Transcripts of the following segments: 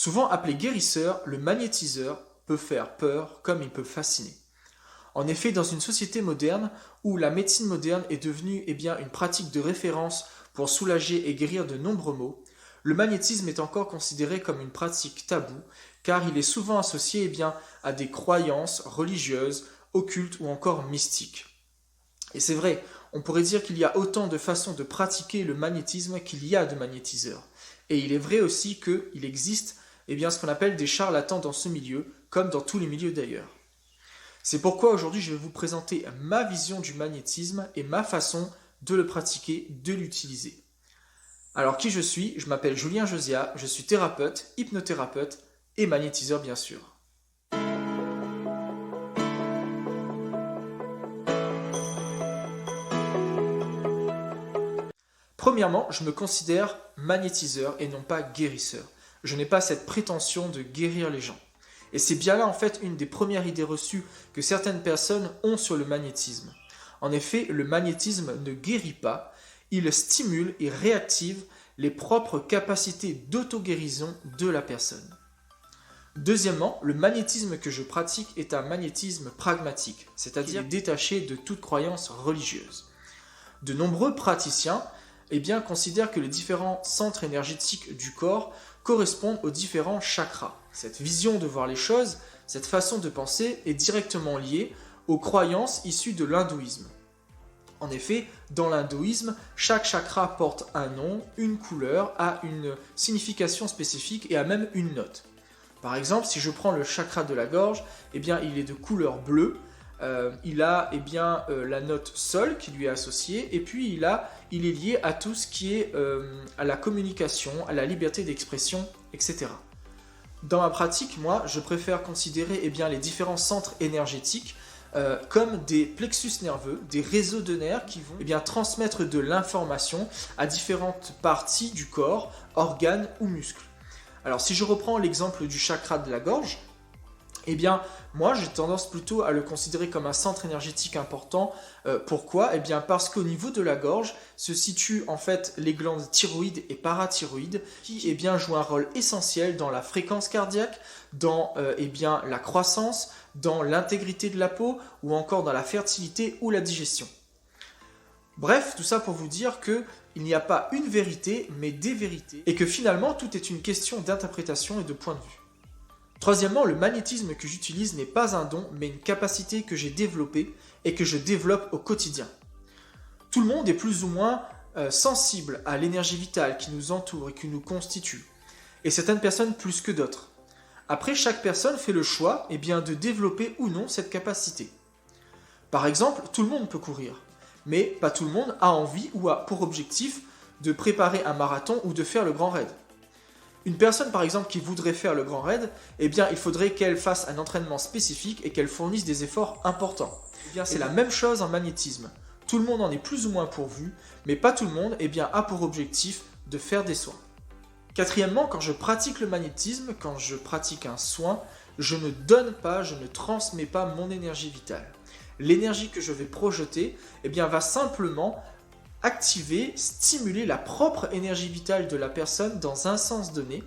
Souvent appelé guérisseur, le magnétiseur peut faire peur comme il peut fasciner. En effet, dans une société moderne où la médecine moderne est devenue une pratique de référence pour soulager et guérir de nombreux maux, le magnétisme est encore considéré comme une pratique taboue car il est souvent associé à des croyances religieuses, occultes ou encore mystiques. Et c'est vrai, on pourrait dire qu'il y a autant de façons de pratiquer le magnétisme qu'il y a de magnétiseurs. Et il est vrai aussi qu'il existe ce qu'on appelle des charlatans dans ce milieu, comme dans tous les milieux d'ailleurs. C'est pourquoi aujourd'hui je vais vous présenter ma vision du magnétisme et ma façon de le pratiquer, de l'utiliser. Alors qui je suis? Je m'appelle Julien Josia, je suis thérapeute, hypnothérapeute et magnétiseur bien sûr. Premièrement, je me considère magnétiseur et non pas guérisseur. Je n'ai pas cette prétention de guérir les gens. Et c'est bien là en fait une des premières idées reçues que certaines personnes ont sur le magnétisme. En effet, le magnétisme ne guérit pas, il stimule et réactive les propres capacités d'auto-guérison de la personne. Deuxièmement, le magnétisme que je pratique est un magnétisme pragmatique, c'est-à-dire détaché de toute croyance religieuse. De nombreux praticiens considèrent que les différents centres énergétiques du corps correspondent aux différents chakras. Cette vision de voir les choses, cette façon de penser est directement liée aux croyances issues de l'hindouisme. En effet, dans l'hindouisme, chaque chakra porte un nom, une couleur, a une signification spécifique et a même une note. Par exemple, si je prends le chakra de la gorge, il est de couleur bleue. Il a la note Sol qui lui est associée et puis il est lié à tout ce qui est à la communication, à la liberté d'expression, etc. Dans ma pratique, moi, je préfère considérer les différents centres énergétiques comme des plexus nerveux, des réseaux de nerfs qui vont transmettre de l'information à différentes parties du corps, organes ou muscles. Alors si je reprends l'exemple du chakra de la gorge, moi j'ai tendance plutôt à le considérer comme un centre énergétique important. Pourquoi? Parce qu'au niveau de la gorge se situent en fait les glandes thyroïdes et parathyroïdes qui jouent un rôle essentiel dans la fréquence cardiaque, dans la croissance, dans l'intégrité de la peau ou encore dans la fertilité ou la digestion. Bref, tout ça pour vous dire qu'il n'y a pas une vérité mais des vérités et que finalement tout est une question d'interprétation et de point de vue. Troisièmement, le magnétisme que j'utilise n'est pas un don, mais une capacité que j'ai développée et que je développe au quotidien. Tout le monde est plus ou moins sensible à l'énergie vitale qui nous entoure et qui nous constitue, et certaines personnes plus que d'autres. Après, chaque personne fait le choix de développer ou non cette capacité. Par exemple, tout le monde peut courir, mais pas tout le monde a envie ou a pour objectif de préparer un marathon ou de faire le grand raid. Une personne par exemple qui voudrait faire le grand raid, il faudrait qu'elle fasse un entraînement spécifique et qu'elle fournisse des efforts importants. C'est la même chose en magnétisme. Tout le monde en est plus ou moins pourvu, mais pas tout le monde a pour objectif de faire des soins. Quatrièmement, quand je pratique le magnétisme, quand je pratique un soin, je ne donne pas, je ne transmets pas mon énergie vitale. L'énergie que je vais projeter va simplement activer, stimuler la propre énergie vitale de la personne dans un sens donné,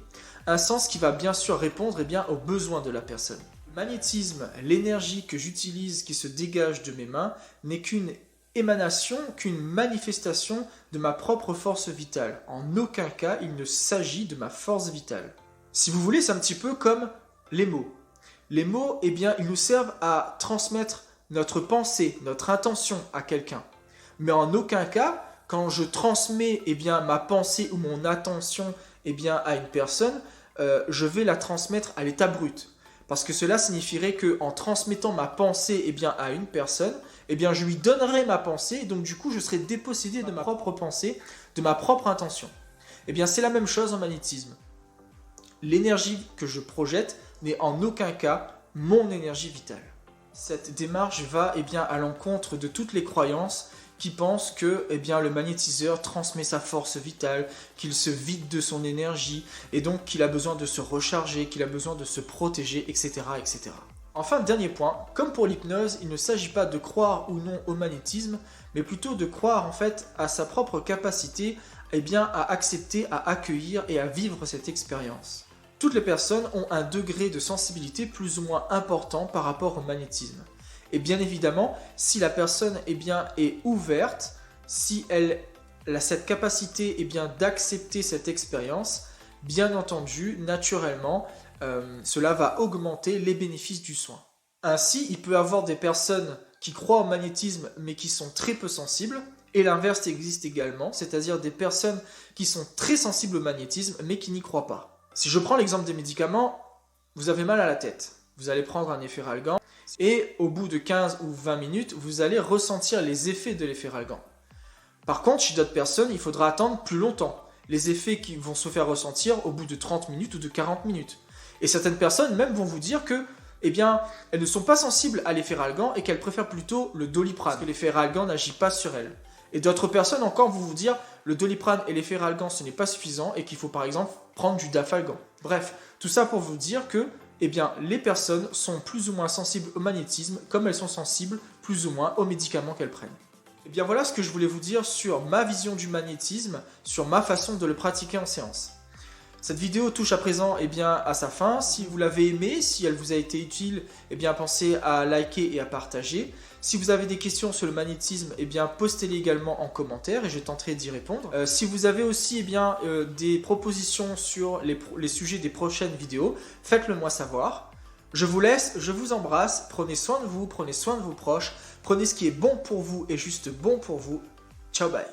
un sens qui va bien sûr répondre aux besoins de la personne. Le magnétisme, l'énergie que j'utilise qui se dégage de mes mains, n'est qu'une émanation, qu'une manifestation de ma propre force vitale. En aucun cas, il ne s'agit de ma force vitale. Si vous voulez, c'est un petit peu comme les mots. Les mots, ils nous servent à transmettre notre pensée, notre intention à quelqu'un. Mais en aucun cas, quand je transmets ma pensée ou mon attention à une personne, je vais la transmettre à l'état brut. Parce que cela signifierait qu'en transmettant ma pensée à une personne, je lui donnerai ma pensée et donc du coup je serai dépossédé de ma propre pensée, de ma propre intention. C'est la même chose en magnétisme. L'énergie que je projette n'est en aucun cas mon énergie vitale. Cette démarche va à l'encontre de toutes les croyances qui pense que le magnétiseur transmet sa force vitale, qu'il se vide de son énergie et donc qu'il a besoin de se recharger, qu'il a besoin de se protéger, etc. etc. Enfin, dernier point, comme pour l'hypnose, il ne s'agit pas de croire ou non au magnétisme, mais plutôt de croire en fait à sa propre capacité à accepter, à accueillir et à vivre cette expérience. toutes les personnes ont un degré de sensibilité plus ou moins important par rapport au magnétisme. Et bien évidemment, si la personne est ouverte, si elle a cette capacité d'accepter cette expérience, bien entendu, naturellement, cela va augmenter les bénéfices du soin. Ainsi, il peut y avoir des personnes qui croient au magnétisme mais qui sont très peu sensibles, et l'inverse existe également, c'est-à-dire des personnes qui sont très sensibles au magnétisme mais qui n'y croient pas. Si je prends l'exemple des médicaments, vous avez mal à la tête, vous allez prendre un efferalgan, et au bout de 15 ou 20 minutes, vous allez ressentir les effets de l'efferalgan. Par contre, chez d'autres personnes, il faudra attendre plus longtemps. Les effets qui vont se faire ressentir au bout de 30 minutes ou de 40 minutes. Et certaines personnes même vont vous dire que, elles ne sont pas sensibles à l'efferalgan et qu'elles préfèrent plutôt le Doliprane, parce que l'efferalgan n'agit pas sur elles. Et d'autres personnes encore vont vous dire le Doliprane et l'efferalgan ce n'est pas suffisant et qu'il faut par exemple prendre du Dafalgan. Bref, tout ça pour vous dire que les personnes sont plus ou moins sensibles au magnétisme comme elles sont sensibles plus ou moins aux médicaments qu'elles prennent. Et bien voilà ce que je voulais vous dire sur ma vision du magnétisme, sur ma façon de le pratiquer en séance. Cette vidéo touche à présent à sa fin. Si vous l'avez aimée, si elle vous a été utile, pensez à liker et à partager. Si vous avez des questions sur le magnétisme, postez-les également en commentaire et je tenterai d'y répondre. Si vous avez aussi des propositions sur les sujets des prochaines vidéos, faites-le moi savoir. Je vous laisse, je vous embrasse, prenez soin de vous, prenez soin de vos proches, prenez ce qui est bon pour vous et juste bon pour vous. Ciao, bye.